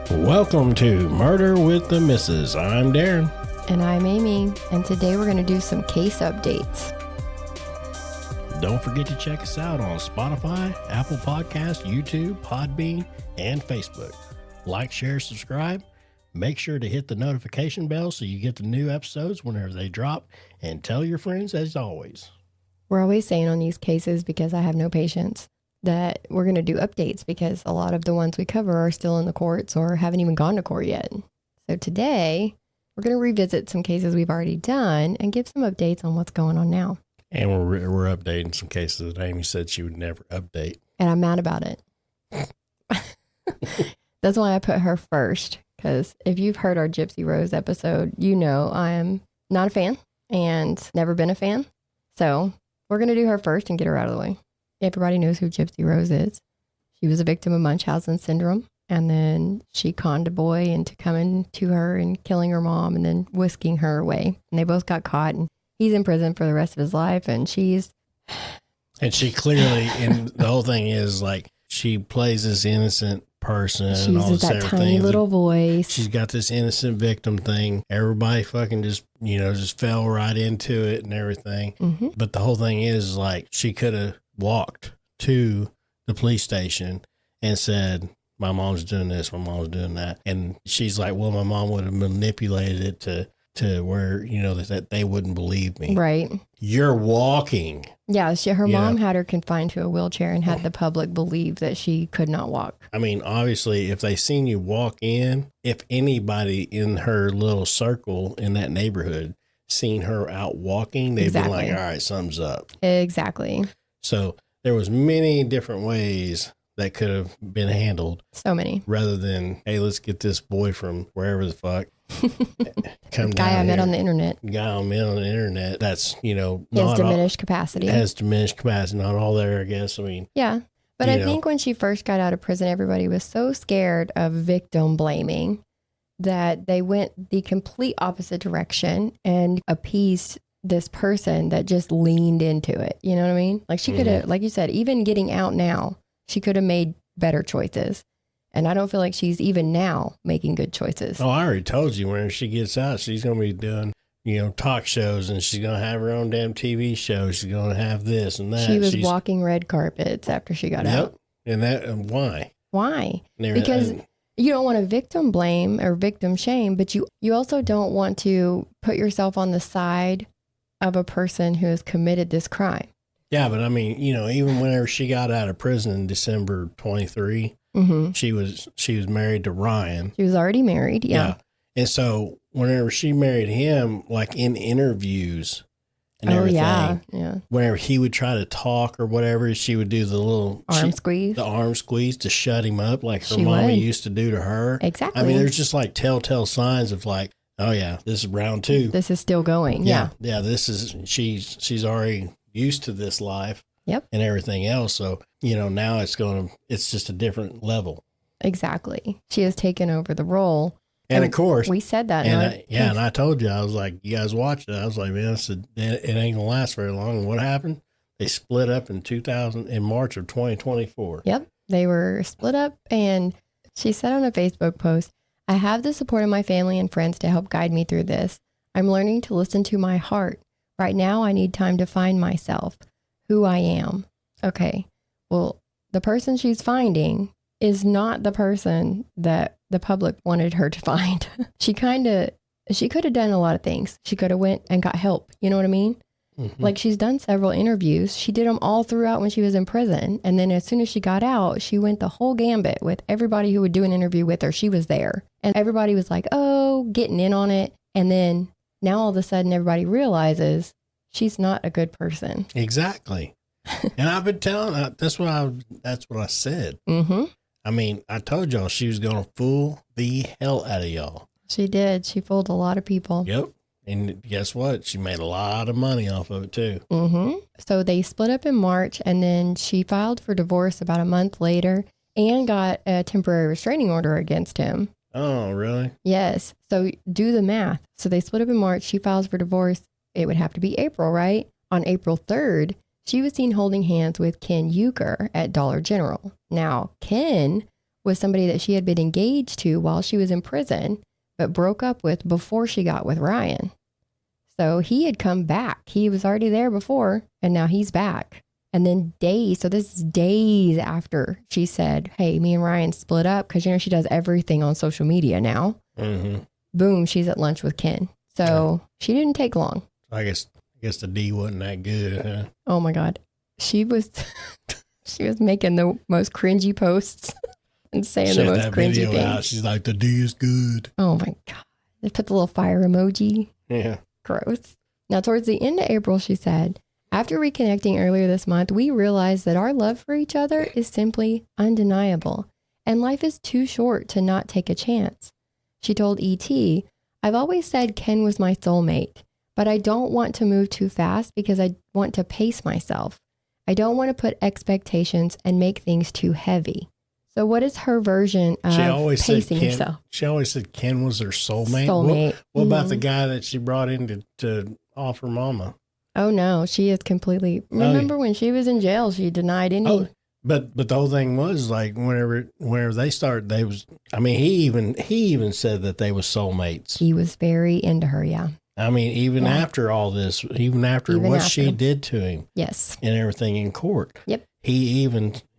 Welcome to Murder with the Missus. I'm Darren. And I'm Amy, and today we're going to do some case updates. Don't forget to check us out on Spotify, Apple Podcasts, YouTube, Podbean, and Facebook. Like, share, subscribe. Make sure to hit the notification bell so you get the new episodes whenever they drop, and tell your friends as always. We're always saying on these cases, because I have no patience, that we're going to do updates because a lot of the ones we cover are still in the courts or haven't even gone to court yet. So today, we're going to revisit some cases we've already done and give some updates on what's going on now. And we're updating some cases that Amy said she would never update. And I'm mad about it. That's why I put her first, because if you've heard our Gypsy Rose episode, you know I am not a fan and never been a fan. So we're going to do her first and get her out of the way. Everybody knows who Gypsy Rose is. She was a victim of Munchausen syndrome, and then she conned a boy into coming to her and killing her mom and then whisking her away. And they both got caught, and he's in prison for the rest of his life, and she's... And she clearly, and the whole thing is like, she plays this innocent person. She and all uses this that tiny little voice. She's got this innocent victim thing. Everybody fucking just fell right into it and everything. Mm-hmm. But the whole thing is like, she could have walked to the police station and said, my mom's doing this, my mom's doing that. And she's like, well, my mom would have manipulated it to where, that they wouldn't believe me. Right. You're walking. Yeah, her mom had her confined to a wheelchair and had the public believe that she could not walk. I mean, obviously, if they seen you walk in, if anybody in her little circle in that neighborhood seen her out walking, they'd be like, all right, something's up. Exactly. So there was many different ways that could have been handled. So many. Rather than, hey, let's get this boy from wherever the fuck. Come guy I met on the internet. Guy I met on the internet. That's, has diminished capacity. Has diminished capacity. Not all there, I guess. I mean. Yeah. But I think when she first got out of prison, everybody was so scared of victim blaming that they went the complete opposite direction and appeased this person that just leaned into it. You know what I mean? Like she could have, like you said, even getting out now, she could have made better choices. And I don't feel like she's even now making good choices. Oh, I already told you when she gets out, she's going to be doing, talk shows, and she's going to have her own damn TV show. She's going to have this and that. She was walking red carpets after she got out. And why? Why? Because you don't want to victim blame or victim shame, but you also don't want to put yourself on the side of a person who has committed this crime. Yeah, but I mean, even whenever she got out of prison in December 23, she was married to Ryan. She was already married, yeah. And so whenever she married him, like in interviews and everything, whenever he would try to talk or whatever, she would do the little arm squeeze to shut him up, like her mama used to do to her. Exactly. I mean, there's just like telltale signs of like, oh yeah, this is round two. This is still going. Yeah. Yeah. This is, she's already used to this life. Yep. And everything else. So, now it's just a different level. Exactly. She has taken over the role. And of course, we said that. And I told you, I was like, you guys watched it. I was like, man, it ain't gonna last very long. And what happened? They split up in March of 2024. Yep. They were split up. And she said on a Facebook post, I have the support of my family and friends to help guide me through this. I'm learning to listen to my heart. Right now, I need time to find myself. Who I am. Okay. Well, the person she's finding is not the person that the public wanted her to find. She could have done a lot of things. She could have went and got help. You know what I mean? Mm-hmm. Like she's done several interviews. She did them all throughout when she was in prison. And then as soon as she got out, she went the whole gambit with everybody who would do an interview with her. She was there and everybody was like, oh, getting in on it. And then now all of a sudden everybody realizes she's not a good person. Exactly. And I've been telling, that's what I said. Mm-hmm. I mean, I told y'all she was going to fool the hell out of y'all. She did. She fooled a lot of people. Yep. And guess what? She made a lot of money off of it too. Mm-hmm. So they split up in March and then she filed for divorce about a month later and got a temporary restraining order against him. Oh, really? Yes. So do the math. So they split up in March. She files for divorce. It would have to be April, right? On April 3rd, she was seen holding hands with Ken Euchre at Dollar General. Now, Ken was somebody that she had been engaged to while she was in prison, but broke up with before she got with Ryan. So he had come back. He was already there before, and now he's back. And then so this is days after she said, hey, me and Ryan split up, because, she does everything on social media now. Mm-hmm. Boom, she's at lunch with Ken. So she didn't take long. I guess the D wasn't that good, huh? Oh my God. She was making the most cringy posts and saying the most cringy things. Out. She's like, the D is good. Oh my God. They put the little fire emoji. Yeah. Gross. Now, towards the end of April, she said, after reconnecting earlier this month, we realized that our love for each other is simply undeniable, and life is too short to not take a chance. She told E.T., I've always said Ken was my soulmate, but I don't want to move too fast because I want to pace myself. I don't want to put expectations and make things too heavy. So what is her version of pacing herself? She always said Ken was her soulmate. What about the guy that she brought in to offer mama? Oh, no, she is completely... Remember when she was in jail, she denied any... Oh, but the whole thing was, like, whenever they started, he even said that they was soulmates. He was very into her, yeah. After all this, even after she did to him. Yes. And everything in court. Yep. He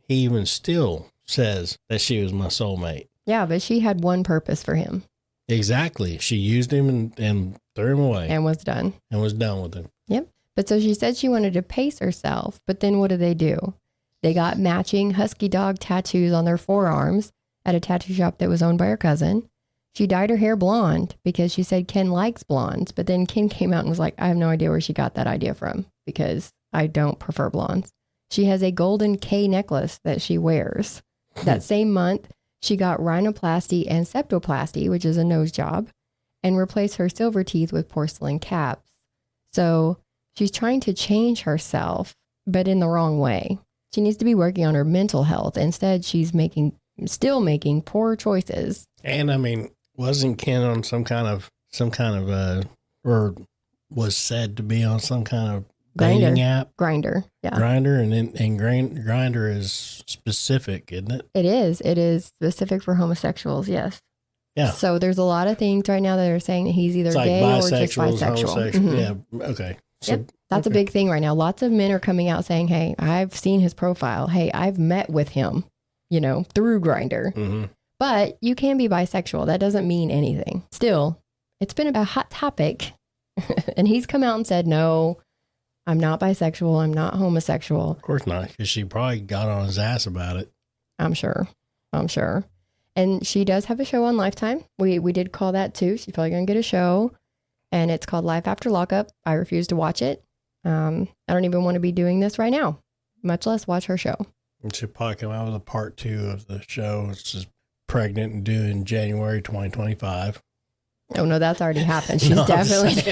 even still says that she was my soulmate. Yeah, but she had one purpose for him. Exactly. She used him and threw him away. And was done. And was done with him. Yep. But so she said she wanted to pace herself, but then what do? They got matching husky dog tattoos on their forearms at a tattoo shop that was owned by her cousin. She dyed her hair blonde because she said Ken likes blondes, but then Ken came out and was like, I have no idea where she got that idea from because I don't prefer blondes. She has a golden K necklace that she wears. That same month, she got rhinoplasty and septoplasty, which is a nose job, and replaced her silver teeth with porcelain caps. So she's trying to change herself, but in the wrong way. She needs to be working on her mental health. Instead, she's still making poor choices. And wasn't Ken on some kind of or was said to be on some kind of dating app? Grindr, yeah. Grindr is specific, isn't it? It is specific for homosexuals, yes. Yeah. So there's a lot of things right now that are saying that he's either gay or just bisexual. Mm-hmm. Yeah, okay. So, yep. That's a big thing right now. Lots of men are coming out saying, hey, I've seen his profile. Hey, I've met with him, through Grindr. Mm-hmm. But you can be bisexual. That doesn't mean anything. Still, it's been a hot topic. And he's come out and said, no, I'm not bisexual. I'm not homosexual. Of course not, because she probably got on his ass about it. I'm sure. And she does have a show on Lifetime. We did call that too. She's probably going to get a show. And it's called Life After Lockup. I refuse to watch it. I don't even want to be doing this right now, much less watch her show. And she'll probably come out with a part 2 of the show. It's just pregnant and due in January 2025. Oh, no, that's already happened. She's definitely...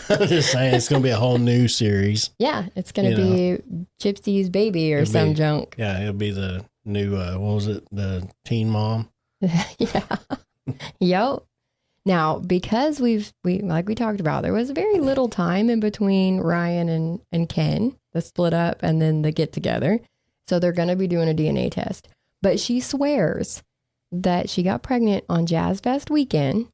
I'm just saying, it's going to be a whole new series. Yeah, it's going to be Gypsy's baby or some junk. Yeah, it'll be the new, what was it? The teen mom? Yeah. Yep. Now, because we like we talked about, there was very little time in between Ryan and Ken, the split up and then the get together. So they're going to be doing a DNA test. But she swears that she got pregnant on Jazz Fest weekend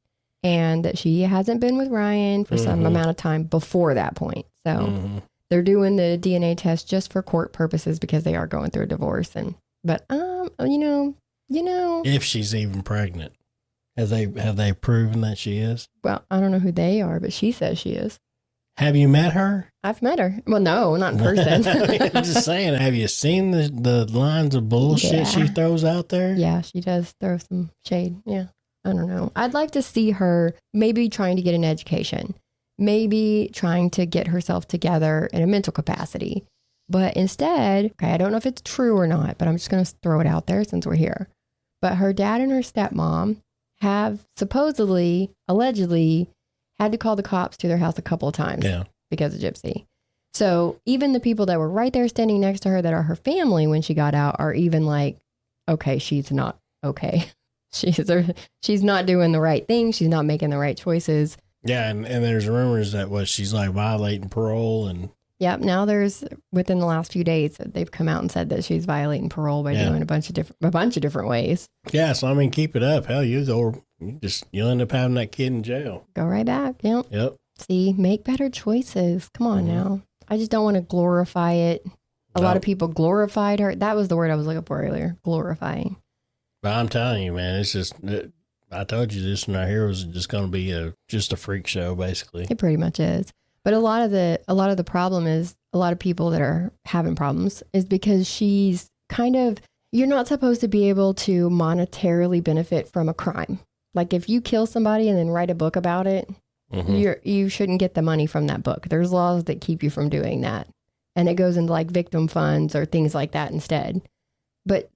and that she hasn't been with Ryan for some amount of time before that point. So they're doing the DNA test just for court purposes because they are going through a divorce. But if she's even pregnant. Have they proven that she is? Well, I don't know who they are, but she says she is. Have you met her? I've met her. Well, no, not in person. I'm just saying, have you seen the lines of bullshit she throws out there? Yeah, she does throw some shade. Yeah, I don't know. I'd like to see her maybe trying to get an education, maybe trying to get herself together in a mental capacity. But instead, I don't know if it's true or not, but I'm just going to throw it out there since we're here. But her dad and her stepmom have allegedly had to call the cops to their house a couple of times because of Gypsy. So even the people that were right there standing next to her that are her family when she got out are even like, okay, she's not okay. She's not doing the right thing. She's not making the right choices. Yeah, and there's rumors that she's like violating parole and Yep. Now within the last few days, they've come out and said that she's violating parole by doing a bunch of different ways. Yeah. So, I mean, keep it up. Hell, you'll end up having that kid in jail. Go right back. Yep. Yep. See, make better choices. Come on now. I just don't want to glorify it. A lot of people glorified her. That was the word I was looking for earlier. Glorifying. But I'm telling you, man, it's just, I told you this one right here was just going to be just a freak show, basically. It pretty much is. But a lot of the problem is a lot of people that are having problems is because she's you're not supposed to be able to monetarily benefit from a crime. Like if you kill somebody and then write a book about it, you shouldn't get the money from that book. There's laws that keep you from doing that. And it goes into like victim funds or things like that instead. But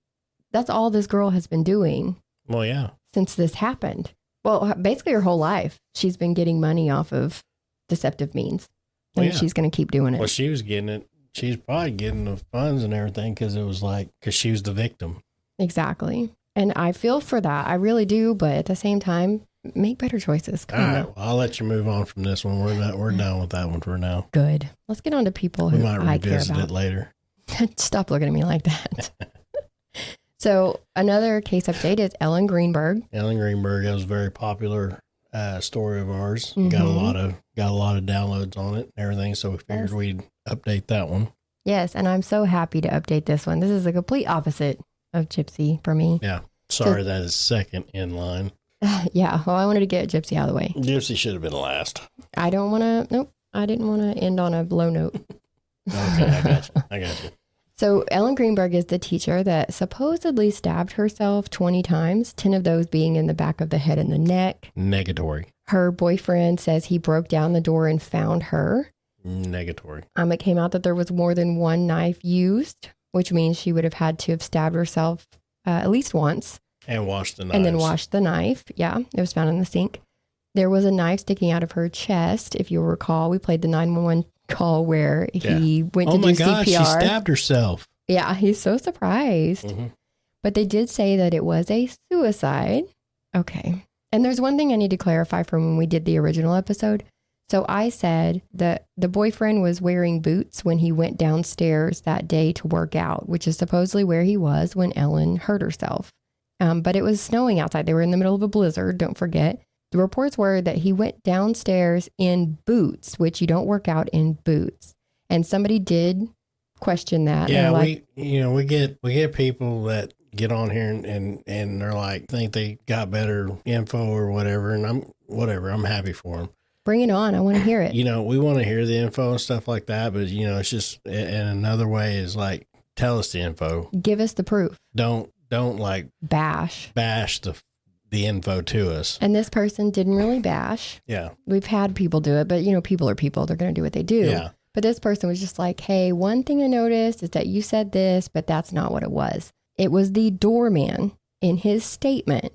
that's all this girl has been doing. Well, yeah. Since this happened. Well, basically her whole life, she's been getting money off of deceptive means. And she's going to keep doing it. Well, she was getting it. She's probably getting the funds and everything because she was the victim. Exactly. And I feel for that. I really do. But at the same time, make better choices. All right. Well, I'll let you move on from this one. We're done with that one for now. Good. Let's get on to people who I care about. We might revisit it later. Stop looking at me like that. So another case update is Ellen Greenberg. Ellen Greenberg, that was a very popular story of ours. Got a lot of downloads on it and everything. So we figured we'd update that one. Yes, and I'm so happy to update this one. This is the complete opposite of Gypsy for me. Yeah. Sorry, that is second in line. Yeah. Well, I wanted to get Gypsy out of the way. Gypsy should have been last. I didn't want to end on a low note. Okay, I got you. So Ellen Greenberg is the teacher that supposedly stabbed herself 20 times, 10 of those being in the back of the head and the neck. Negatory. Her boyfriend says he broke down the door and found her. Negatory. It came out that there was more than one knife used, which means she would have had to have stabbed herself at least once. And washed the knife. And then washed the knife. Yeah, it was found in the sink. There was a knife sticking out of her chest. If you'll recall, we played the 911 call where he went to do CPR. Oh my gosh, she stabbed herself. Yeah, he's so surprised. But they did say that it was a suicide. Okay. And there's one thing I need to clarify from when we did the original episode. So I said that the boyfriend was wearing boots when he went downstairs that day to work out, which is supposedly where he was when Ellen hurt herself. But it was snowing outside. They were in the middle of a blizzard, don't forget. The reports were that he went downstairs in boots, which you don't work out in boots. And somebody did question that. Yeah, we get people that get on here and they're like, think they got better info or whatever. And I'm happy for them. Bring it on. I want to hear it. We want to hear the info and stuff like that. But, it's just, and another way is like, tell us the info. Give us the proof. Don't like bash the info to us. And this person didn't really bash. Yeah. We've had people do it, but people are people. They're going to do what they do. Yeah. But this person was just like, hey, one thing I noticed is that you said this, but that's not what it was. It was the doorman in his statement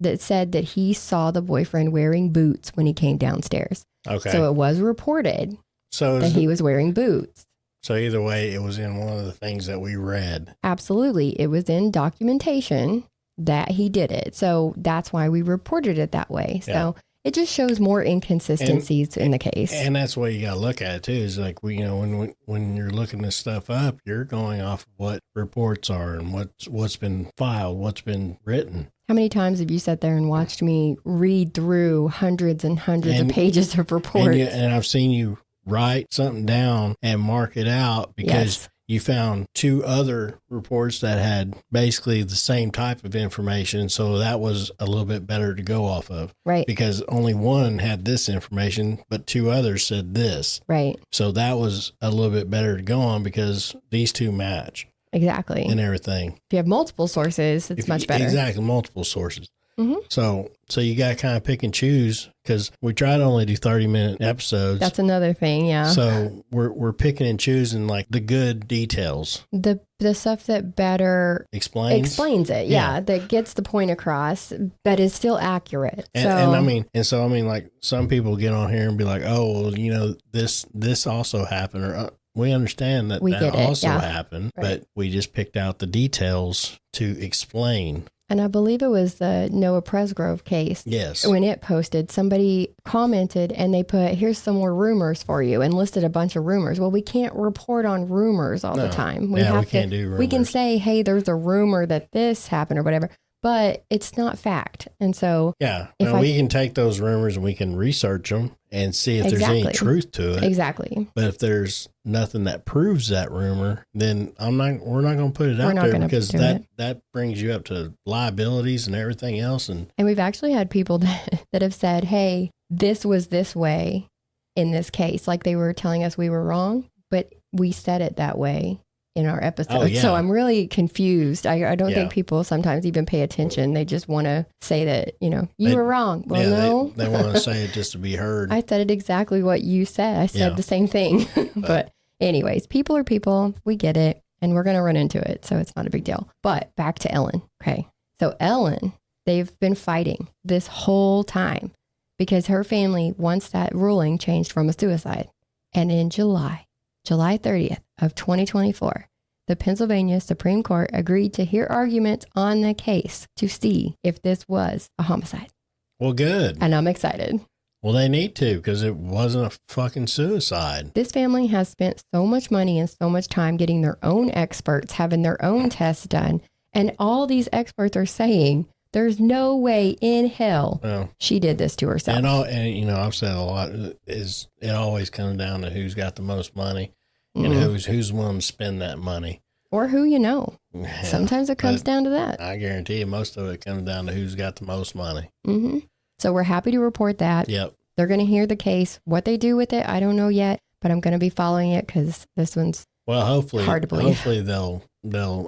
that said that he saw the boyfriend wearing boots when he came downstairs. Okay. So it was reported that he was wearing boots. So either way, it was in one of the things that we read. Absolutely. It was in documentation that he did it. So that's why we reported it that way. So it just shows more inconsistencies in the case. And that's the way you got to look at it too, is like, when you're looking this stuff up, you're going off of what reports are and what's been filed, what's been written. How many times have you sat there and watched me read through hundreds and hundreds of pages of reports? And I've seen you write something down and mark it out because you found two other reports that had basically the same type of information. So that was a little bit better to go off of. Right. Because only one had this information, but two others said this. Right. So that was a little bit better to go on because these two match. Exactly. And everything. If you have multiple sources, it's much better. Exactly. Multiple sources. Mm-hmm. So you got to kind of pick and choose because we try to only do 30-minute episodes. That's another thing, yeah. So we're picking and choosing like the good details. The stuff that better explains it, yeah. That gets the point across, that is still accurate. And I mean, like some people get on here and be like, oh, well, this also happened, or we understand that also happened, but we just picked out the details to explain. And I believe it was the Noah Presgrove case. Yes. When it posted, somebody commented and they put, here's some more rumors for you, and listed a bunch of rumors. Well, we can't report on rumors all the time. We can't do rumors. We can say, hey, there's a rumor that this happened or whatever, but it's not fact. And so we can take those rumors and we can research them and see if there's any truth to it. Exactly. But if there's nothing that proves that rumor, then we're not going to put it out there, because that brings you up to liabilities and everything else. And we've actually had people that have said, hey, this was this way in this case. Like they were telling us we were wrong, but we said it that way in our episode. Oh, yeah. So I'm really confused. I don't think people sometimes even pay attention. They just want to say that, you were wrong. Well, no. They want to say it just to be heard. I said it exactly what you said. I said the same thing. But anyways, people are people. We get it. And we're going to run into it. So it's not a big deal. But back to Ellen. Okay. So Ellen, they've been fighting this whole time because her family wants that ruling changed from a suicide. And in July 30th of 2024, the Pennsylvania Supreme Court agreed to hear arguments on the case to see if this was a homicide. Well, good. And I'm excited. Well, they need to, because it wasn't a fucking suicide. This family has spent so much money and so much time getting their own experts, having their own tests done. And all these experts are saying there's no way in hell she did this to herself. And I've said a lot, is it always comes down to who's got the most money and who's willing to spend that money. Or who you know. Yeah, sometimes it comes down to that. I guarantee you most of it comes down to who's got the most money. Mm-hmm. So we're happy to report that. Yep. They're going to hear the case. What they do with it, I don't know yet, but I'm going to be following it because this one's hard to believe. Hopefully they'll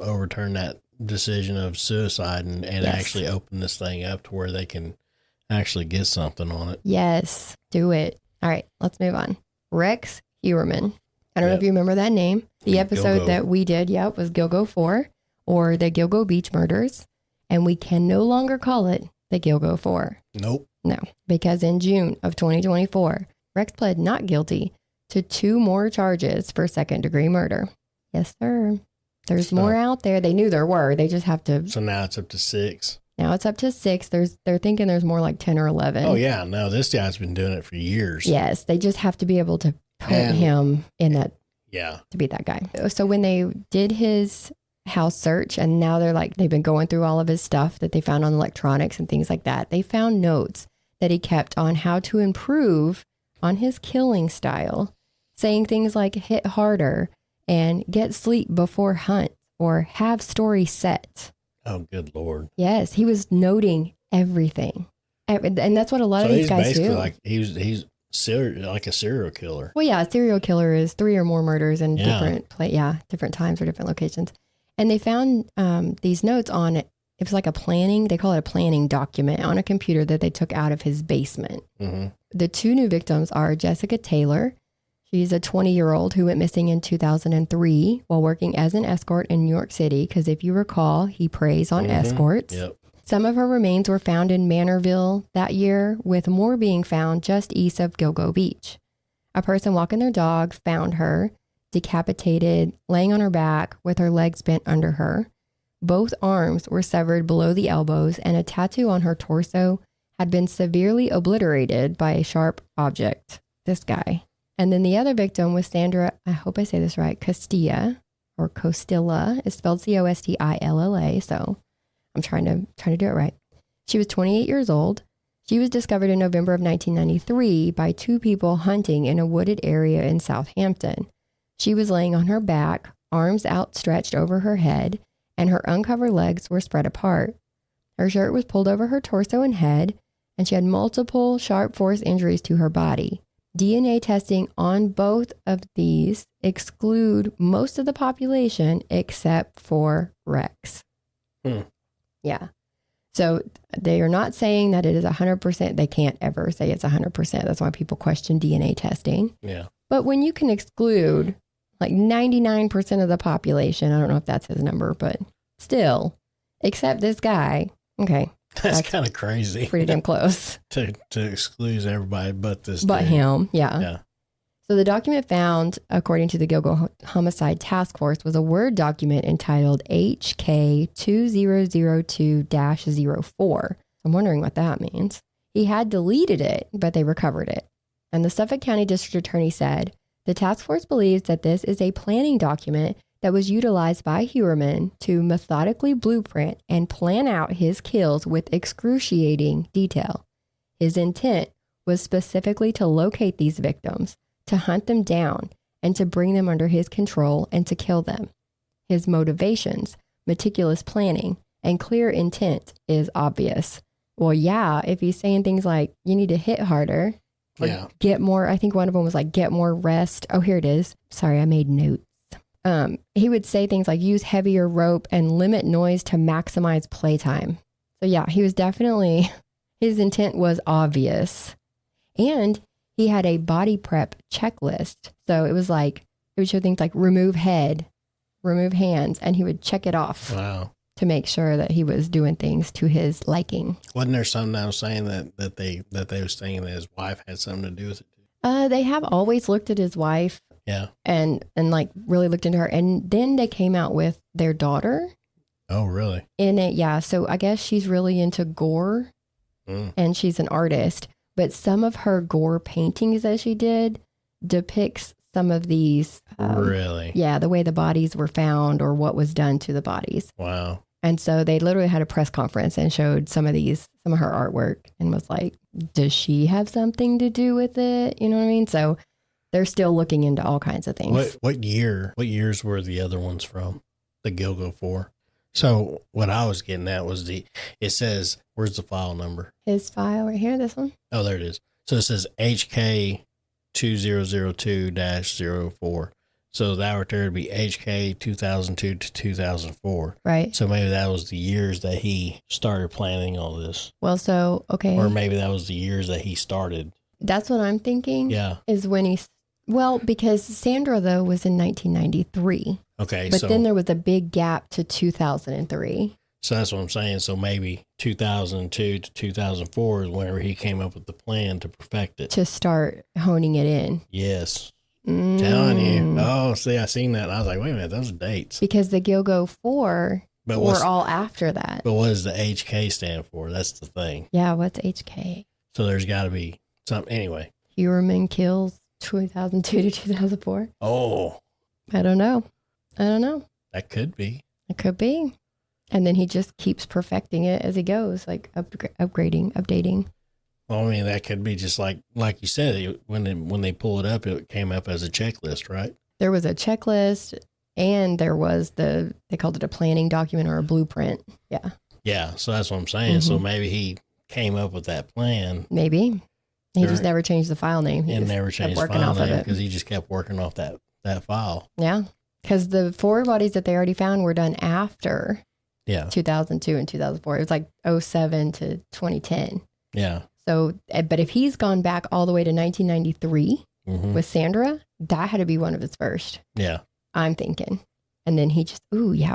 overturn that decision of suicide and actually open this thing up to where they can actually get something on it. Yes, do it. All right, let's move on. Rex Heuermann. I don't know if you remember that name. The episode that we did, was Gilgo 4, or the Gilgo Beach murders. And we can no longer call it the Gilgo 4. Nope. No, because in June of 2024, Rex pled not guilty to 2 more charges for second-degree murder. Yes, sir. There's more out there. They knew there were. They just have to. So now it's up to 6. Now it's up to 6. They're thinking there's more like 10 or 11. Oh, yeah. No, this guy's been doing it for years. Yes. They just have to be able to put him in that. Yeah. To be that guy. So when they did his house search, and now they've been going through all of his stuff that they found on electronics and things like that, they found notes that he kept on how to improve on his killing style, saying things like hit harder and get sleep before hunt or have story set. Oh, good Lord. Yes, he was noting everything. And that's what a lot of these guys do. Like he's like a serial killer. Well, yeah, a serial killer is 3 or more murders in different times or different locations. And they found these notes on it. It was like they call it a planning document on a computer that they took out of his basement. Mm-hmm. The 2 new victims are Jessica Taylor. She's a 20-year-old who went missing in 2003 while working as an escort in New York City, because if you recall, he preys on escorts. Yep. Some of her remains were found in Manorville that year, with more being found just east of Gilgo Beach. A person walking their dog found her decapitated, laying on her back with her legs bent under her. Both arms were severed below the elbows, and a tattoo on her torso had been severely obliterated by a sharp object. This guy. And then the other victim was Sandra, I hope I say this right, Costilla, or Costilla. It's spelled Costilla, so I'm trying to do it right. She was 28 years old. She was discovered in November of 1993 by 2 people hunting in a wooded area in Southampton. She was laying on her back, arms outstretched over her head, and her uncovered legs were spread apart. Her shirt was pulled over her torso and head, and she had multiple sharp force injuries to her body. DNA testing on both of these exclude most of the population except for Rex. Yeah. So they are not saying that it is 100%. They can't ever say it's 100%. That's why people question DNA testing. Yeah. But when you can exclude like 99% of the population, I don't know if that's his number, but still, except this guy. Okay. That's kind of crazy. Pretty damn close. to exclude everybody but this But dude. him. Yeah. So the document found, according to the Gilgo Homicide Task Force, was a Word document entitled HK2002-04. I'm wondering what that means. He had deleted it, but they recovered it. And the Suffolk County District Attorney said, the task force believes that this is a planning document that was utilized by Heuermann to methodically blueprint and plan out his kills with excruciating detail. His intent was specifically to locate these victims, to hunt them down, and to bring them under his control and to kill them. His motivations, meticulous planning, and clear intent is obvious. Well, yeah, if he's saying things like, you need to hit harder, or get more, I think one of them was like, get more rest. Oh, here it is. Sorry, I made notes. He would say things like use heavier rope and limit noise to maximize playtime. So yeah, he was definitely, his intent was obvious. And he had a body prep checklist. So it was like, it would show things like remove head, remove hands, and he would check it off. Wow. To make sure that he was doing things to his liking. Wasn't there something I was saying that they were saying that his wife had something to do with it? They have always looked at his wife. Yeah. And like really looked into her. And then they came out with their daughter. Oh, really? In it. Yeah. So I guess she's really into gore and she's an artist, but some of her gore paintings that she did depicts some of these. Really? Yeah. The way the bodies were found or what was done to the bodies. Wow. And so they literally had a press conference and showed some of her artwork and was like, does she have something to do with it? You know what I mean? So they're still looking into all kinds of things. What years were the other ones from? The Gilgo 4. So what I was getting at was it says, where's the file number? His file right here, this one. Oh, there it is. So it says HK 2002-04. So that right there would be HK 2002 to 2004. Right. So maybe that was the years that he started planning all this. Well, so, okay. Or maybe that was the years that he started. That's what I'm thinking. Yeah. Is when because Sandra, though, was in 1993. Okay. But then there was a big gap to 2003. So that's what I'm saying. So maybe 2002 to 2004 is whenever he came up with the plan to perfect it. To start honing it in. Yes. Telling you. Oh, see, I seen that. And I was like, wait a minute, those are dates. Because the Gilgo 4 were all after that. But what does the HK stand for? That's the thing. Yeah, what's HK? So there's got to be something. Anyway. Heuermann kills 2002 to 2004. Oh. I don't know. That could be. It could be. And then he just keeps perfecting it as he goes, like upgrading, updating. Well, I mean, that could be just like you said, when they pull it up, it came up as a checklist, right? There was a checklist and there was they called it a planning document or a blueprint. Yeah. Yeah. So that's what I'm saying. So maybe he came up with that plan. Maybe. He just never changed the file name. He never changed the file name because he just kept working off that file. Yeah. Because the 4 bodies that they already found were done after 2002 and 2004. It was like 2007 to 2010. Yeah. So, but if he's gone back all the way to 1993 with Sandra, that had to be one of his first. Yeah. I'm thinking. And then he just,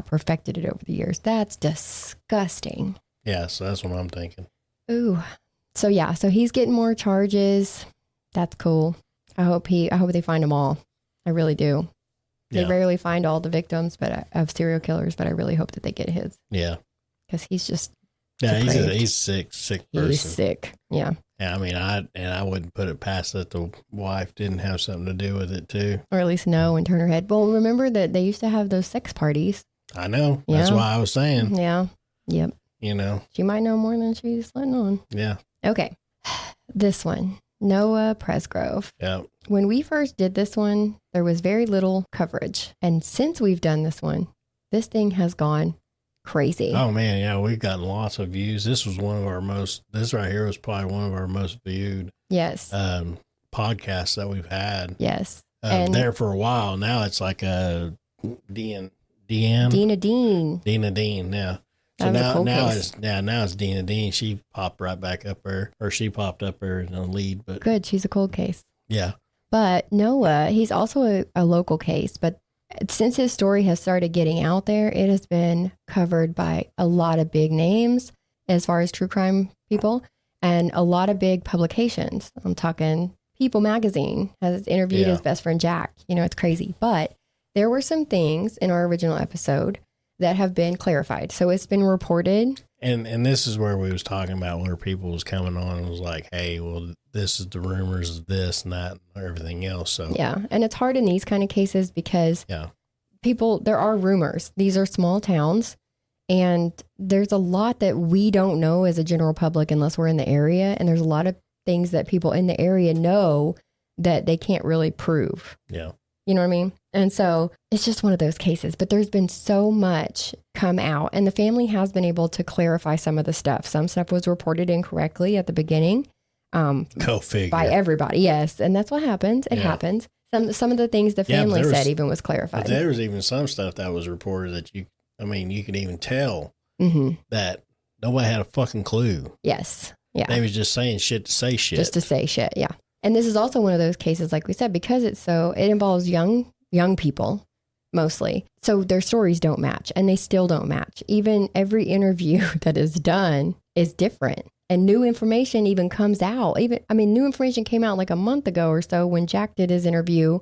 perfected it over the years. That's disgusting. Yeah, so that's what I'm thinking. Ooh. So yeah, so he's getting more charges. That's cool. I hope they find them all. I really do. They rarely find all the victims of serial killers, but I really hope that they get his. Yeah. Because he's just he's a sick person. He's sick. Yeah. Yeah, I mean, I wouldn't put it past that the wife didn't have something to do with it too. Or at least know and turn her head. Well, remember that they used to have those sex parties. I know. Yeah. That's why I was saying. Yeah. Yep. You know. She might know more than she's letting on. Yeah. Okay. This one. Noah Presgrove. Yeah. When we first did this one, there was very little coverage. And since we've done this one, this thing has gone crazy. Oh man, yeah, we've gotten lots of views. This right here was probably one of our most viewed podcasts that we've had. Yes. And there for a while. Now it's like Dina Dean, yeah. So now it's Dina Dean. She popped right back up there, or she popped up there in the lead. But good, she's a cold case. Yeah. But Noah, he's also a local case, but since his story has started getting out there, it has been covered by a lot of big names as far as true crime people and a lot of big publications. I'm talking People magazine has interviewed his best friend, Jack. It's crazy. But there were some things in our original episode that have been clarified. So it's been reported. And this is where we was talking about where people was coming on and was like, hey, well, this is the rumors of this and that and everything else. So yeah. And it's hard in these kind of cases because there are rumors. These are small towns. And there's a lot that we don't know as a general public unless we're in the area. And there's a lot of things that people in the area know that they can't really prove. Yeah. You know what I mean? And so it's just one of those cases. But there's been so much come out. And the family has been able to clarify some of the stuff. Some stuff was reported incorrectly at the beginning. Go figure. By everybody. Yes. And that's what happens. It happens. Some of the things the family said even was clarified. But there was even some stuff that was reported that you could even tell that nobody had a fucking clue. Yes. Yeah. They was just saying shit to say shit. Just to say shit. Yeah. And this is also one of those cases, like we said, because it involves young people mostly. So their stories don't match and they still don't match. Even every interview that is done is different and new information even comes out. New information came out like a month ago or so when Jack did his interview,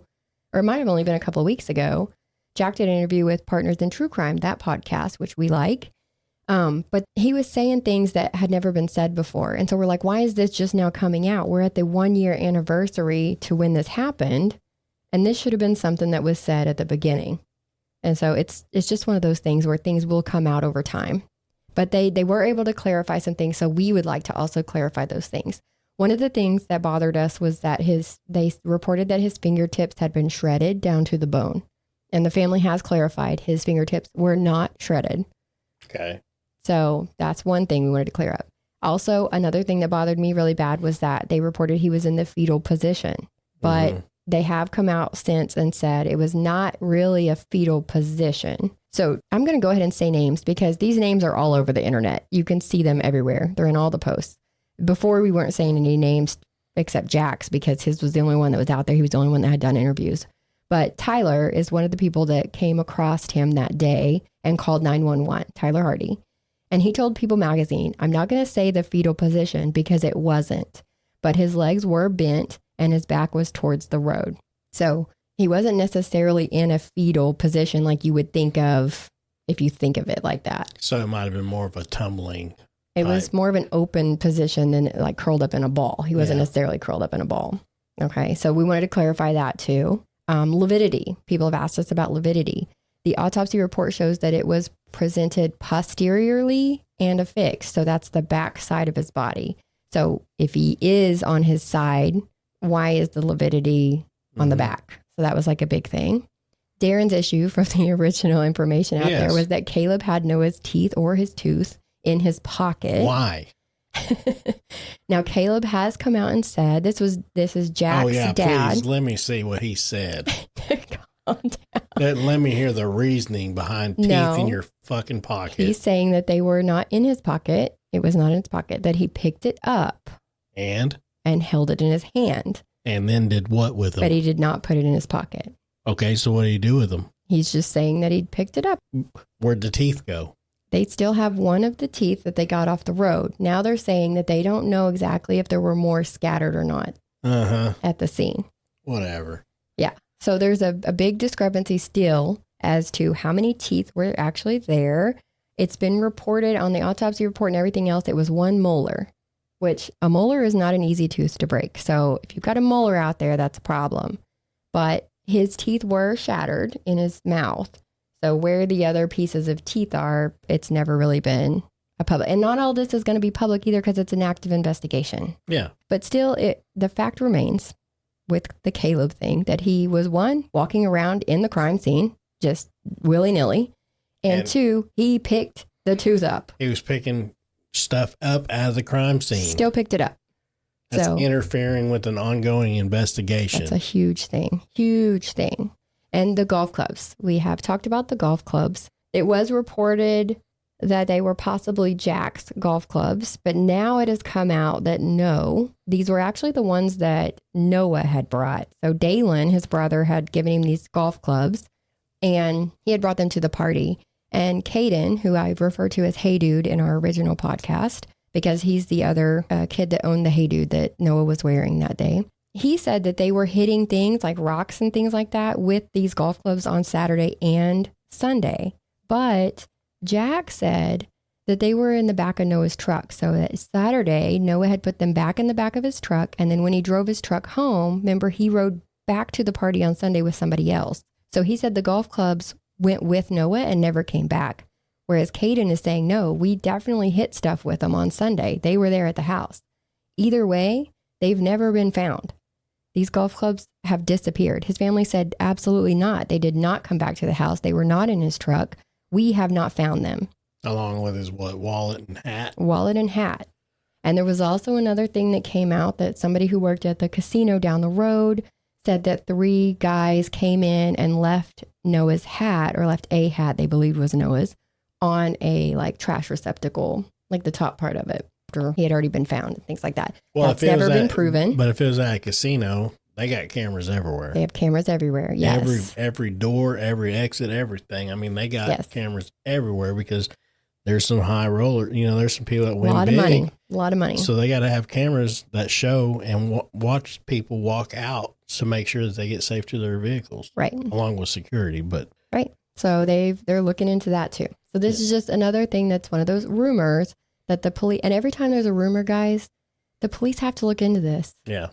or it might have only been a couple of weeks ago. Jack did an interview with Partners in True Crime, that podcast, which we like. But he was saying things that had never been said before. And so we're like, why is this just now coming out? We're at the 1-year anniversary to when this happened. And this should have been something that was said at the beginning. And so it's just one of those things where things will come out over time. But they were able to clarify some things. So we would like to also clarify those things. One of the things that bothered us was that they reported that his fingertips had been shredded down to the bone. And the family has clarified his fingertips were not shredded. Okay. So that's one thing we wanted to clear up. Also, another thing that bothered me really bad was that they reported he was in the fetal position, but they have come out since and said it was not really a fetal position. So I'm going to go ahead and say names because these names are all over the internet. You can see them everywhere. They're in all the posts. Before we weren't saying any names except Jack's because his was the only one that was out there. He was the only one that had done interviews. But Tyler is one of the people that came across him that day and called 911, Tyler Hardy. And he told People magazine, I'm not going to say the fetal position because it wasn't, but his legs were bent and his back was towards the road. So he wasn't necessarily in a fetal position like you would think of if you think of it like that. So it might have been more of a tumbling. It was more of an open position than like curled up in a ball. He wasn't necessarily curled up in a ball. Okay. So we wanted to clarify that too. Lividity. People have asked us about lividity. The autopsy report shows that it was presented posteriorly and affixed. So that's the back side of his body. So if he is on his side, why is the lividity on the back? So that was like a big thing. Darren's issue from the original information out there was that Caleb had Noah's teeth or his tooth in his pocket. Why? Now, Caleb has come out and said, this is Jack's dad. Please let me see what he said. Calm down. Let me hear the reasoning behind teeth in your fucking pocket. He's saying that they were not in his pocket. It was not in his pocket, that he picked it up. And held it in his hand. And then did what with them? But he did not put it in his pocket. Okay, so what did he do with them? He's just saying that he picked it up. Where'd the teeth go? They still have one of the teeth that they got off the road. Now they're saying that they don't know exactly if there were more scattered or not at the scene. Whatever. Yeah. So there's a big discrepancy still as to how many teeth were actually there. It's been reported on the autopsy report and everything else. It was one molar, which a molar is not an easy tooth to break. So if you've got a molar out there, that's a problem. But his teeth were shattered in his mouth. So where the other pieces of teeth are, it's never really been a public. And not all this is going to be public either because it's an active investigation. Yeah. But still, the fact remains with the Caleb thing that he was, one, walking around in the crime scene, just willy-nilly. And two, he picked the tooth up. He was picking stuff up out of the crime scene. Still picked it up. That's interfering with an ongoing investigation. That's a huge thing. Huge thing. And the golf clubs. We have talked about the golf clubs. It was reported that they were possibly Jack's golf clubs, but now it has come out that no, these were actually the ones that Noah had brought. So Dalen, his brother, had given him these golf clubs and he had brought them to the party. And Caden, who I refer to as Hey Dude in our original podcast, because he's the other kid that owned the Hey Dude that Noah was wearing that day. he said that they were hitting things like rocks and things like that with these golf clubs on Saturday and Sunday. But Jack said that they were in the back of Noah's truck. So that Saturday, Noah had put them back in the back of his truck. And then when he drove his truck home, remember, he rode back to the party on Sunday with somebody else. So he said the golf clubs went with Noah and never came back. Whereas Caden is saying, no, we definitely hit stuff with them on Sunday. They were there at the house. Either way, they've never been found. These golf clubs have disappeared. His family said, absolutely not. They did not come back to the house. They were not in his truck. We have not found them. Along with his wallet and hat? Wallet and hat. And there was also another thing that came out that somebody who worked at the casino down the road said that 3 guys came in and left Noah's hat, or left a hat they believed was Noah's, on a like trash receptacle, like the top part of it, after he had already been found and things like that. Well, that's never been proven. But if it was at a casino, they got cameras everywhere. They have cameras everywhere, yes. Every door, every exit, everything. I mean, they got cameras everywhere because there's some high roller, there's some people that win big. A lot of money. So they got to have cameras that show and watch people walk out to make sure that they get safe to their vehicles. Right. Along with security, but. Right. So they're looking into that too. So this is just another thing that's one of those rumors that the police, and every time there's a rumor, guys, the police have to look into this. Yeah.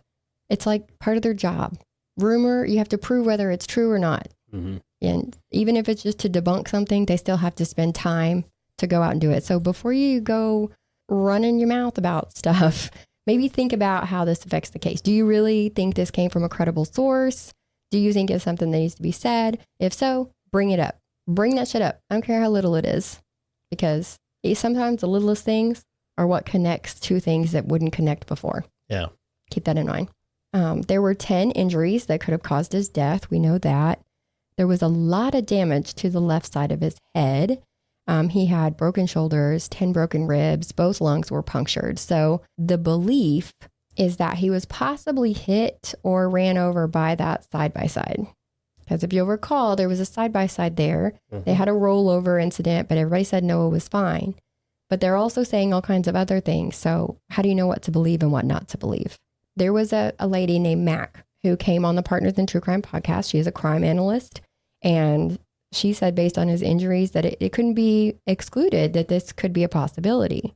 It's like part of their job. Rumor, you have to prove whether it's true or not. Mm-hmm. And even if it's just to debunk something, they still have to spend time to go out and do it. So before you go running your mouth about stuff, maybe think about how this affects the case. Do you really think this came from a credible source? Do you think it's something that needs to be said? If so, bring it up. Bring that shit up. I don't care how little it is, because sometimes the littlest things are what connects to things that wouldn't connect before. Yeah. Keep that in mind. There were 10 injuries that could have caused his death. We know that. There was a lot of damage to the left side of his head. He had broken shoulders, 10 broken ribs, both lungs were punctured. So the belief is that he was possibly hit or ran over by that side-by-side. Because if you'll recall, there was a side-by-side there. Mm-hmm. They had a rollover incident, but everybody said Noah was fine. But they're also saying all kinds of other things. So how do you know what to believe and what not to believe? There was a lady named Mac who came on the Partners in True Crime podcast. She is a crime analyst. And she said based on his injuries that it couldn't be excluded that this could be a possibility.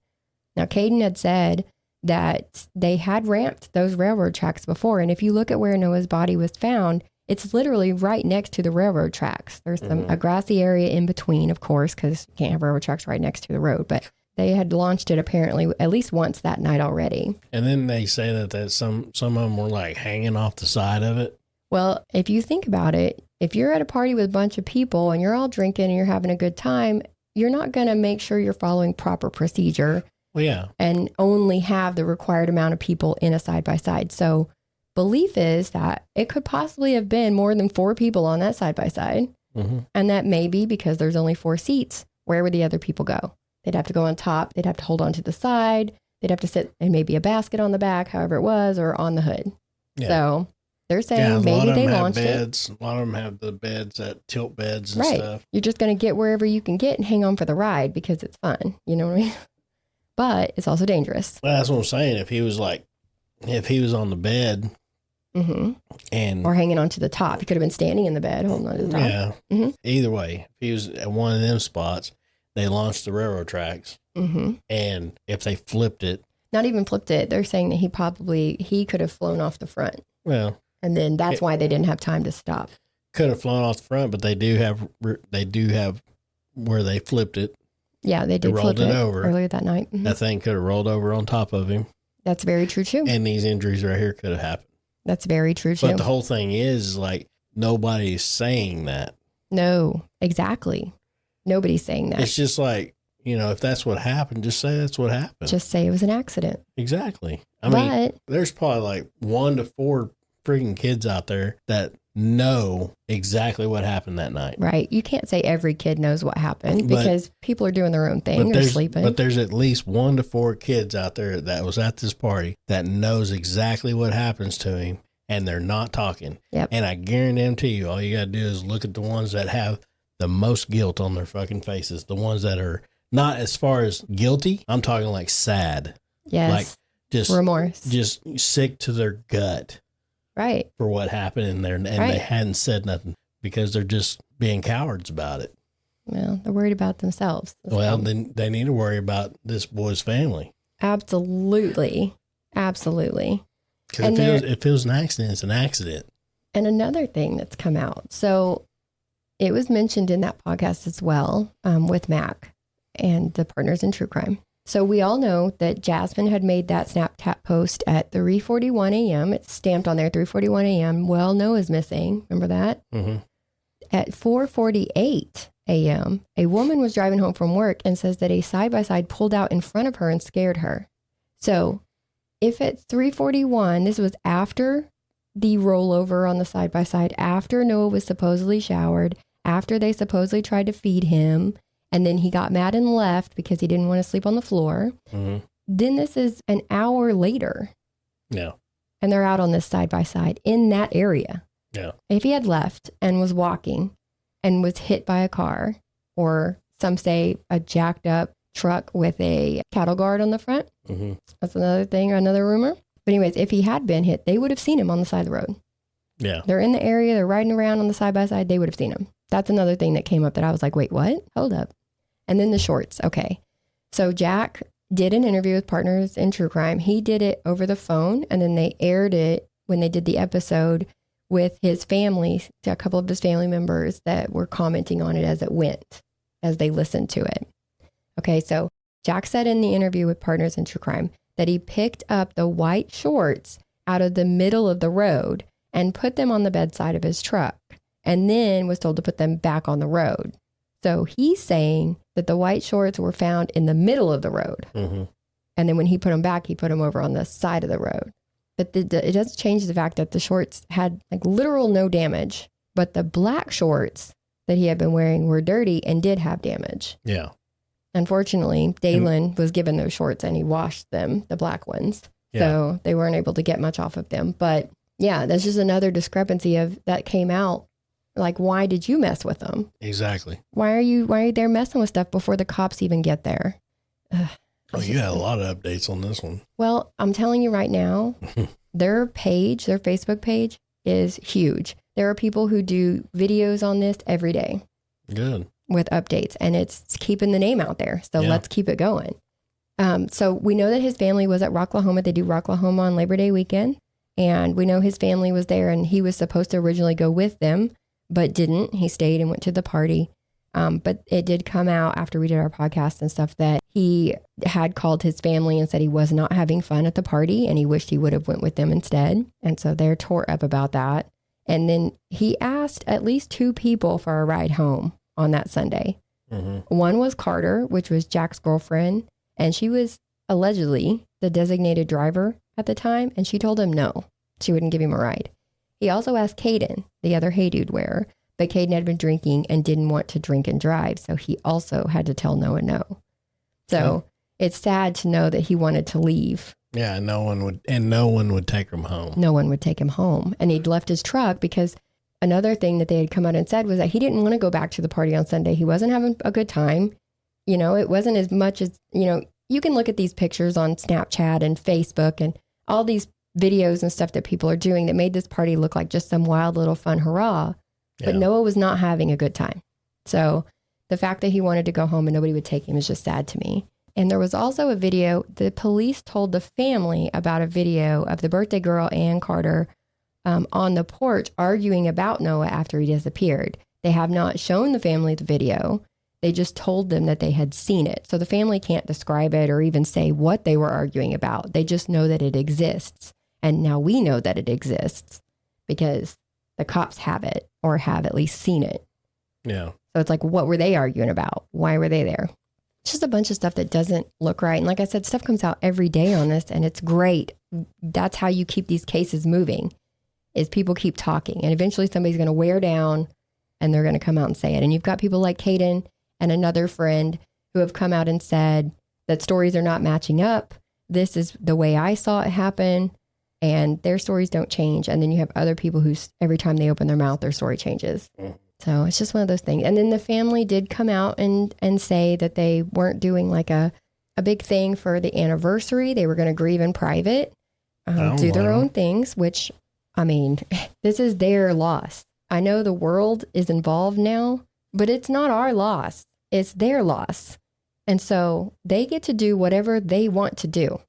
Now, Caden had said that they had ramped those railroad tracks before. And if you look at where Noah's body was found, it's literally right next to the railroad tracks. There's a grassy area in between, of course, because you can't have railroad tracks right next to the road. But they had launched it apparently at least once that night already. And then they say that some of them were like hanging off the side of it. Well, if you think about it, if you're at a party with a bunch of people and you're all drinking and you're having a good time, you're not going to make sure you're following proper procedure. Well, yeah. And only have the required amount of people in a side-by-side. So belief is that it could possibly have been more than 4 people on that side-by-side. Mm-hmm. And that may be because there's only 4 seats. Where would the other people go? They'd have to go on top. They'd have to hold on to the side. They'd have to sit in maybe a basket on the back, however it was, or on the hood. Yeah. So they're saying maybe they launched it. A lot of them have the beds, that tilt beds and stuff. You're just going to get wherever you can get and hang on for the ride because it's fun. You know what I mean? But it's also dangerous. Well, that's what I'm saying. If he was on the bed and or hanging onto the top, he could have been standing in the bed holding on to the top. Yeah. Mm-hmm. Either way, if he was at one of them spots, they launched the railroad tracks. Mm-hmm. And if they flipped it, not even flipped it, they're saying that he could have flown off the front. Well, and then that's why they didn't have time to stop. Could have flown off the front, but they do have where they flipped it. Yeah, they did flip it over earlier that night. Mm-hmm. That thing could have rolled over on top of him. That's very true, too. And these injuries right here could have happened. That's very true, too. But the whole thing is, like, nobody's saying that. No, exactly. Nobody's saying that. It's just like, if that's what happened, just say that's what happened. Just say it was an accident. Exactly. I mean, there's probably like 1 to 4 freaking kids out there that know exactly what happened that night. Right. You can't say every kid knows what happened because people are doing their own thing or sleeping. But there's at least 1 to 4 kids out there that was at this party that knows exactly what happens to him, and they're not talking. Yep. And I guarantee you, all you got to do is look at the ones that have the most guilt on their fucking faces, the ones that are not as far as guilty. I'm talking like sad. Yes. Like just remorse. Just sick to their gut. Right. for what happened in there, and they hadn't said nothing because they're just being cowards about it. Well, they're worried about themselves. Well, then they need to worry about this boy's family. Absolutely. Because if it was an accident, it's an accident. And another thing that's come out. So it was mentioned in that podcast as well, with Mac and the Partners in True Crime. So we all know that Jasmine had made that Snapchat post at 3:41 a.m. It's stamped on there, 3:41 a.m. Well, Noah's missing. Remember that? Mm-hmm. At 4:48 a.m., a woman was driving home from work and says that a side-by-side pulled out in front of her and scared her. So if at 3:41, this was after the rollover on the side-by-side, after Noah was supposedly showered, after they supposedly tried to feed him, and then he got mad and left because he didn't want to sleep on the floor. Mm-hmm. Then this is an hour later. Yeah. And they're out on this side-by-side in that area. Yeah. If he had left and was walking and was hit by a car, or some say a jacked up truck with a cattle guard on the front, mm-hmm. That's another thing, another rumor. But anyways, if he had been hit, they would have seen him on the side of the road. Yeah. They're in the area, they're riding around on the side-by-side, they would have seen him. That's another thing that came up that I was like, wait, what? Hold up. And then the shorts. Okay. So Jack did an interview with Partners in True Crime. He did it over the phone, and then they aired it when they did the episode with his family, a couple of his family members that were commenting on it as it went, as they listened to it. Okay. So Jack said in the interview with Partners in True Crime that he picked up the white shorts out of the middle of the road and put them on the bedside of his truck, and then was told to put them back on the road. So he's saying that the white shorts were found in the middle of the road. Mm-hmm. And then when he put them back, he put them over on the side of the road. But it doesn't change the fact that the shorts had like literal no damage, but the black shorts that he had been wearing were dirty and did have damage. Yeah. Unfortunately, Dalen was given those shorts and he washed them, the black ones. Yeah. So they weren't able to get much off of them. But yeah, that's just another discrepancy of that came out. Like, why did you mess with them? Exactly. Why are you there messing with stuff before the cops even get there? You had a lot of updates on this one. Well, I'm telling you right now, their Facebook page is huge. There are people who do videos on this every day. Good. With updates, and it's keeping the name out there. So let's keep it going. So we know that his family was at Rocklahoma. They do Rocklahoma on Labor Day weekend. And we know his family was there, and he was supposed to originally go with them, but didn't. He stayed and went to the party. But it did come out after we did our podcast and stuff that he had called his family and said he was not having fun at the party and he wished he would have went with them instead. And so they're tore up about that. And then he asked at least 2 people for a ride home on that Sunday. Mm-hmm. One was Carter, which was Jack's girlfriend. And she was allegedly the designated driver at the time. And she told him no, she wouldn't give him a ride. He also asked Caden, the other Hey Dude wearer, but Caden had been drinking and didn't want to drink and drive. So he also had to tell Noah no. So it's sad to know that he wanted to leave. Yeah, no one would take him home. No one would take him home. And he'd left his truck because another thing that they had come out and said was that he didn't want to go back to the party on Sunday. He wasn't having a good time. You know, it wasn't as much as, you know, you can look at these pictures on Snapchat and Facebook and all these videos and stuff that people are doing that made this party look like just some wild little fun hurrah. Yeah. But Noah was not having a good time. So the fact that he wanted to go home and nobody would take him is just sad to me. And there was also a video, the police told the family about a video of the birthday girl and Carter on the porch arguing about Noah after he disappeared. They have not shown the family the video. They just told them that they had seen it. So the family can't describe it or even say what they were arguing about. They just know that it exists. And now we know that it exists because the cops have it or have at least seen it. Yeah. So it's like, what were they arguing about? Why were they there? It's just a bunch of stuff that doesn't look right. And like I said, stuff comes out every day on this and it's great. That's how you keep these cases moving, is people keep talking. And eventually somebody's going to wear down and they're going to come out and say it. And you've got people like Caden and another friend who have come out and said that stories are not matching up. This is the way I saw it happen. And their stories don't change. And then you have other people who every time they open their mouth, their story changes. So it's just one of those things. And then the family did come out and say that they weren't doing like a big thing for the anniversary. They were going to grieve in private, do their own things, which I mean, this is their loss. I know the world is involved now, but it's not our loss. It's their loss. And so they get to do whatever they want to do.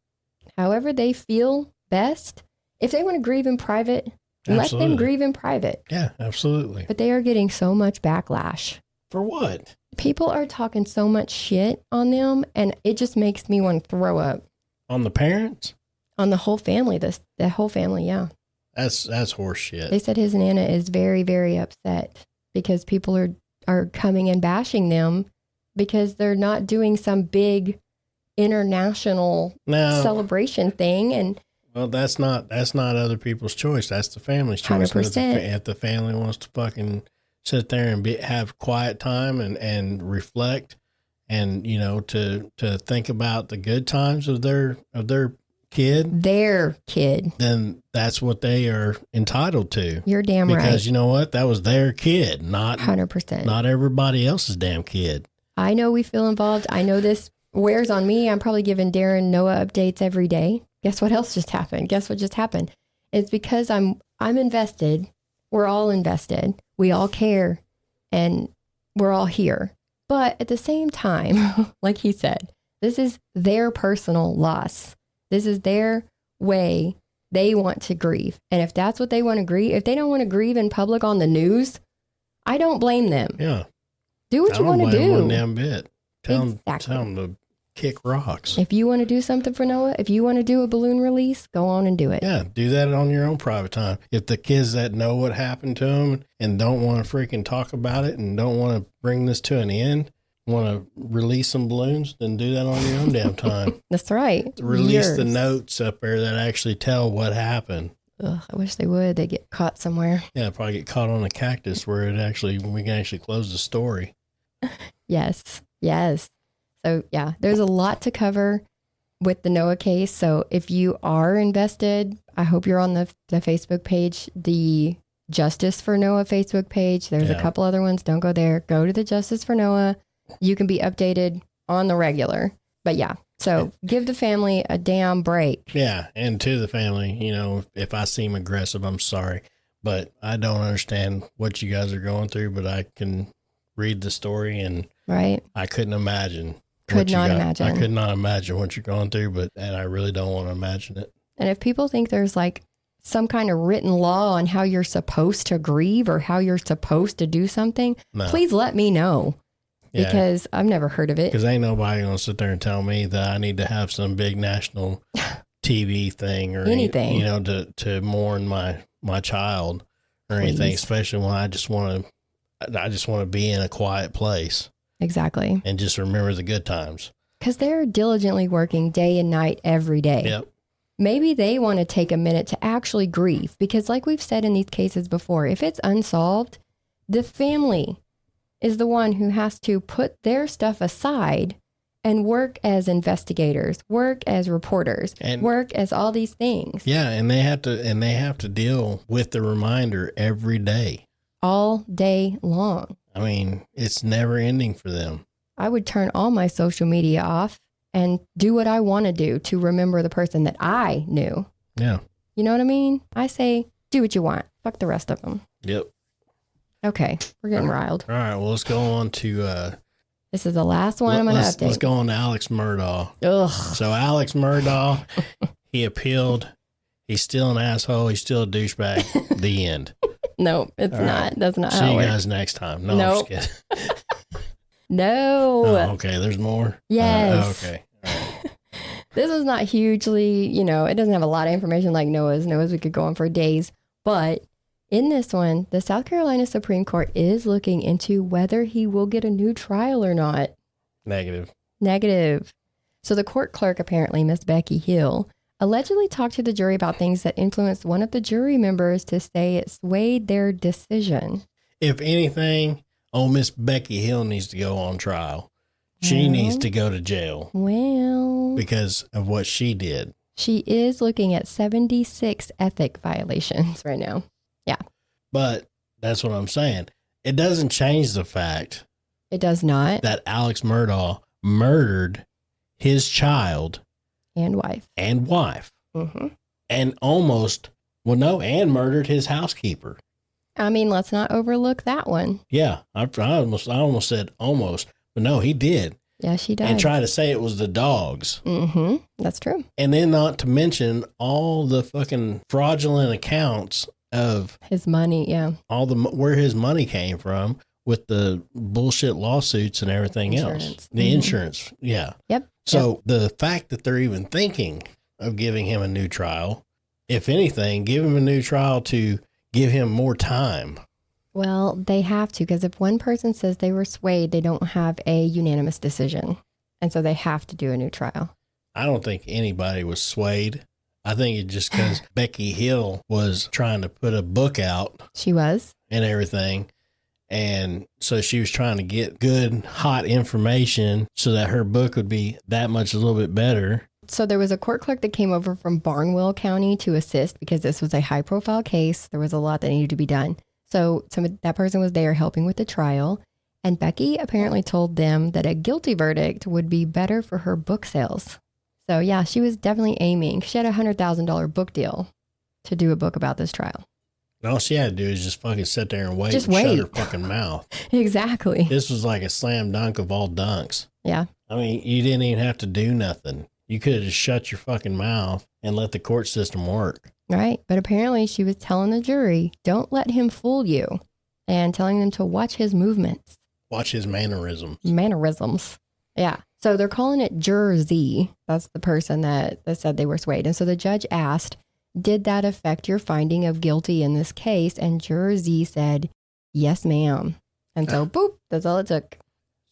However they feel best. If they want to grieve in private, let them grieve in private. Yeah, absolutely. But they are getting so much backlash. For what? People are talking so much shit on them, and it just makes me want to throw up. On the parents? On the whole family, the whole family, yeah. That's horse shit. They said his Nana is very, very upset because people are coming and bashing them because they're not doing some big international celebration thing. And well, that's not other people's choice. That's the family's choice. 100%. If the family wants to fucking sit there and have quiet time and reflect and, to think about the good times of their kid, then that's what they are entitled to. You're damn right. Because you know what? That was their kid, not 100%. Not everybody else's damn kid. I know we feel involved. I know this wears on me. I'm probably giving Darren Noah updates every day. Guess what else just happened? Guess what just happened? It's because I'm invested. We're all invested. We all care, and we're all here. But at the same time, like he said, this is their personal loss. This is their way they want to grieve. And if that's what they want to grieve, if they don't want to grieve in public on the news, I don't blame them. Yeah. Do what you want to do. I don't blame one damn bit. Tell Exactly. them to kick rocks. If you want to do something for Noah, if you want to do a balloon release, go on and do it. Yeah, do that on your own private time. If the kids that know what happened to them and don't want to freaking talk about it and don't want to bring this to an end, want to release some balloons, then do that on your own damn time. That's right. Release the notes up there that actually tell what happened. Ugh, I wish they would. They get caught somewhere. Yeah, probably get caught on a cactus where we can actually close the story. Yes. So yeah, there's a lot to cover with the Noah case. So if you are invested, I hope you're on the Facebook page, the Justice for Noah Facebook page. There's a couple other ones. Don't go there. Go to the Justice for Noah. You can be updated on the regular. But yeah, so give the family a damn break. Yeah, and to the family, if I seem aggressive, I'm sorry. But I don't understand what you guys are going through, but I can read the story and I couldn't imagine. I could not imagine what you're going through, and I really don't want to imagine it. And if people think there's like some kind of written law on how you're supposed to grieve or how you're supposed to do something, please let me know. Yeah. Because I've never heard of it. Because ain't nobody going to sit there and tell me that I need to have some big national TV thing or anything, to mourn my child or anything, especially when I just want to be in a quiet place. Exactly. And just remember the good times. Because they're diligently working day and night every day. Yep. Maybe they want to take a minute to actually grieve. Because like we've said in these cases before, if it's unsolved, the family is the one who has to put their stuff aside and work as investigators, work as reporters, and work as all these things. Yeah, and they have to deal with the reminder every day. All day long. I mean, it's never ending for them. I would turn all my social media off and do what I want to do to remember the person that I knew. Yeah. You know what I mean? I say, do what you want. Fuck the rest of them. Yep. Okay. We're getting riled. All right. Well, let's go on to... this is the last one I'm going to update. Let's go on to Alex Murdaugh. Ugh. So Alex Murdaugh, he appealed. He's still an asshole. He's still a douchebag. The end. No, it's all not. Right. That's not See how it you works. guys next time. No, nope. I'm just kidding. No. Oh, okay. There's more? Yes. Okay. All right. This is not hugely, it doesn't have a lot of information like Noah's. We could go on for days. But in this one, the South Carolina Supreme Court is looking into whether he will get a new trial or not. Negative. So the court clerk, apparently, Miss Becky Hill, allegedly talked to the jury about things that influenced one of the jury members to say it swayed their decision. If anything, Miss Becky Hill needs to go on trial. She needs to go to jail. Well, because of what she did. She is looking at 76 ethic violations right now. Yeah. But that's what I'm saying. It doesn't change the fact. It does not. That Alex Murdaugh murdered his child. And wife. Mm-hmm. And almost Well, no, and murdered his housekeeper. I mean, let's not overlook that one. Yeah, I almost said almost, but no, he did. Yeah, she died. And tried to say it was the dogs. Mm-hmm. That's true. And then not to mention all the fucking fraudulent accounts of his money. Yeah. Where his money came from with the bullshit lawsuits and everything else. The insurance. Yeah. Yep. So the fact that they're even thinking of giving him a new trial, if anything, give him a new trial to give him more time. Well, they have to, because if one person says they were swayed, they don't have a unanimous decision. And so they have to do a new trial. I don't think anybody was swayed. I think it's just because Becky Hill was trying to put a book out. She was. And everything. And so she was trying to get good, hot information so that her book would be that much a little bit better. So there was a court clerk that came over from Barnwell County to assist because this was a high profile case. There was a lot that needed to be done. So that person was there helping with the trial. And Becky apparently told them that a guilty verdict would be better for her book sales. So yeah, she was definitely aiming. She had a $100,000 book deal to do a book about this trial. All she had to do is just fucking sit there and wait. Just and wait. Shut her fucking mouth. Exactly. This was like a slam dunk of all dunks. Yeah. I mean, you didn't even have to do nothing. You could have just shut your fucking mouth and let the court system work. Right. But apparently she was telling the jury, don't let him fool you, and telling them to watch his movements. Watch his mannerisms. Mannerisms. Yeah. So they're calling it Juror Z. That's the person that said they were swayed. And so the judge asked, did that affect your finding of guilty in this case? And Juror Z said, yes, ma'am. And so, boop, that's all it took.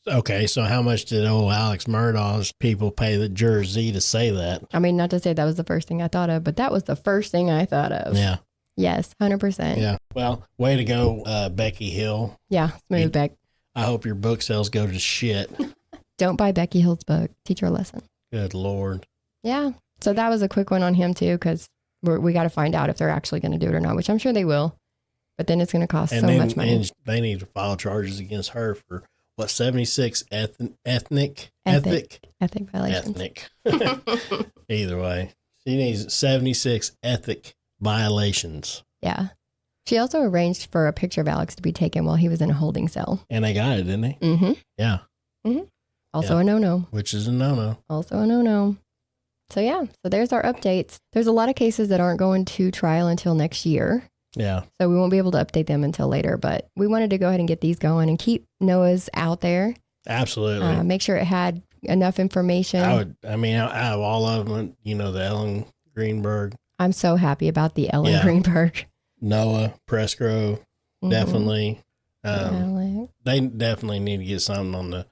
Okay, so how much did old Alex Murdaugh's people pay the Juror Z to say that? I mean, not to say that was the first thing I thought of, but that was the first thing I thought of. Yeah. Yes, 100%. Yeah. Well, way to go, Becky Hill. Yeah, smooth Beck. I hope your book sales go to shit. Don't buy Becky Hill's book. Teach her a lesson. Good Lord. Yeah. So that was a quick one on him too, because we got to find out if they're actually going to do it or not, which I'm sure they will. But then it's going to cost much money. And they need to file charges against her for, 76 ethic violations. Ethnic. Either way. She needs 76 ethic violations. Yeah. She also arranged for a picture of Alex to be taken while he was in a holding cell. And they got it, didn't they? Mm-hmm. Yeah. Mm-hmm. Also a no-no. Which is a no-no. Also a no-no. So yeah, so there's our updates. There's a lot of cases that aren't going to trial until next year. Yeah. So we won't be able to update them until later, but we wanted to go ahead and get these going and keep Noah's out there. Absolutely. Make sure it had enough information. Out of all of them, the Ellen Greenberg. I'm so happy about the Ellen Greenberg. Noah, Presgrove, definitely. They definitely need to get something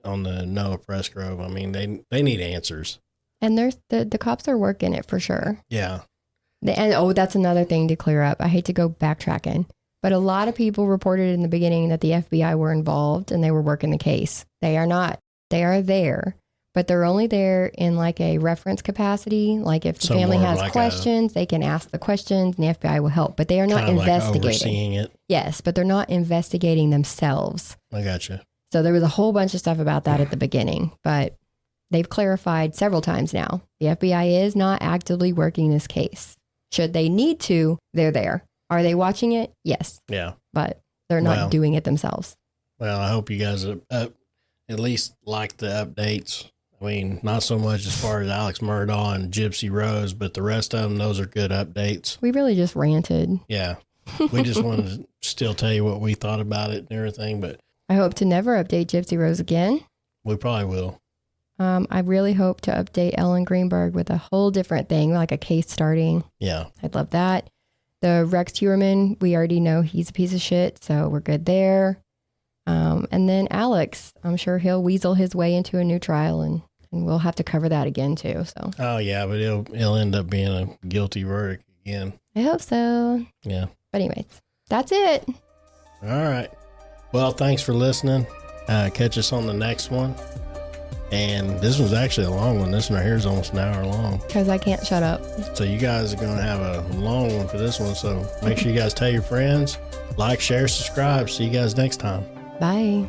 on the Noah Presgrove. I mean, they need answers. And there's the cops are working it for sure. Yeah. And that's another thing to clear up. I hate to go backtracking, but a lot of people reported in the beginning that the FBI were involved and they were working the case. They are not. They are there, but they're only there in like a reference capacity. Like if the family has questions, they can ask the questions and the FBI will help, but they are not investigating. Like overseeing it. Yes, but they're not investigating themselves. I gotcha. So there was a whole bunch of stuff about that at the beginning, but they've clarified several times now. The FBI is not actively working this case. Should they need to, they're there. Are they watching it? Yes. Yeah. But they're not doing it themselves. Well, I hope you guys at least like the updates. I mean, not so much as far as Alex Murdaugh and Gypsy Rose, but the rest of them, those are good updates. We really just ranted. Yeah. We just wanted to still tell you what we thought about it and everything, but I hope to never update Gypsy Rose again. We probably will. I really hope to update Ellen Greenberg with a whole different thing, like a case starting. Yeah. I'd love that. The Rex Heuermann, we already know he's a piece of shit, so we're good there. And then Alex, I'm sure he'll weasel his way into a new trial, and we'll have to cover that again too. So. Oh yeah, but it'll end up being a guilty verdict again. I hope so. Yeah. But anyways, that's it. All right. Well, thanks for listening. Catch us on the next one. And this was actually a long one. This one right here is almost an hour long. Because I can't shut up. So you guys are going to have a long one for this one. So make sure you guys tell your friends, like, share, subscribe. See you guys next time. Bye.